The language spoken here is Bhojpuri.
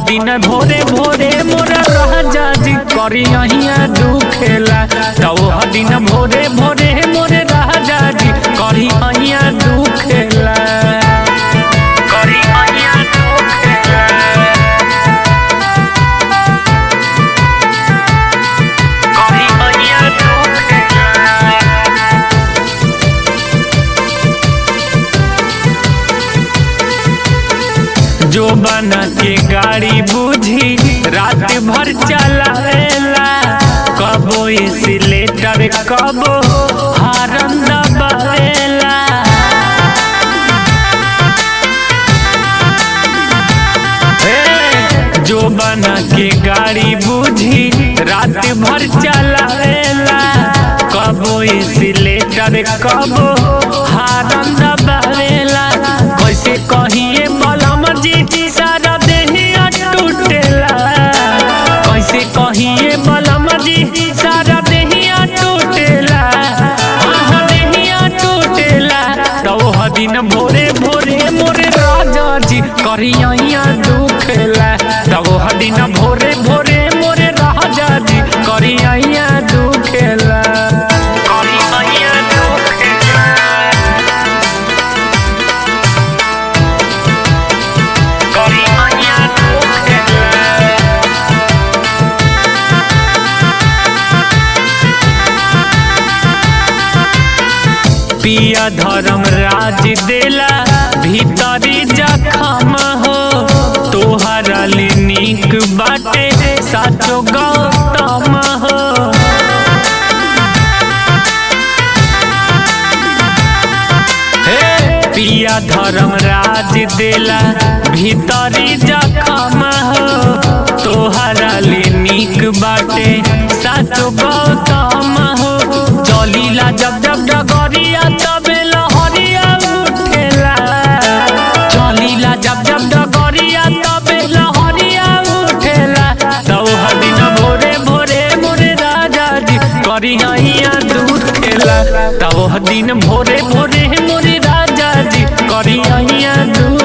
दिन भोरे भोरे मोरा राजा जी करी अहिया दुखेला। तो दिन भोरे भोरे मोरे राजा जी करी अहिया दुखेला। करी अहिया दुखेला। करी अहिया दुखेला। जो बना के गाड़ी बुझी रात भर चलावेला। कबो एक्सीलेटर कबो हॉर्न दबावेला। जो बना के गाड़ी बुझी रात भर चलावेला। कबो एक्सीलेटर कबो हॉर्न दबावेला। कैसे कहिए बलम जी सारा देहिया टूटेला। कैसे कहिए बलम जी सारा देहिया टूटेला। हाँ देहिया टूटेला। तो दिन भोरे भोरे मोरे राजा जी करिया दुखेला। तो दिन भोरे भोरे मोरे राजा जी करिया दुखेला। करिया दुखेला। करिया दुखेला। पिया धर्म राज देला भीतरी जखम हो। तोहरा ले नीक बाटे साचो गौतम हो। पिया धर्म राज देला भीतरी जखम हो। तोहरा ले नीक बाटे साचो गौतम हो। चलीला जब जब डगरिया तबे लहरिया उठेला। चलीला जब जब डगरिया तबे लहरिया उठेला। तो दिन भोरे भोरे मोरे राजा जी करिया दुखेला। तो दिन भोरे भोरे मोरे राजा जी करिया दुखेला।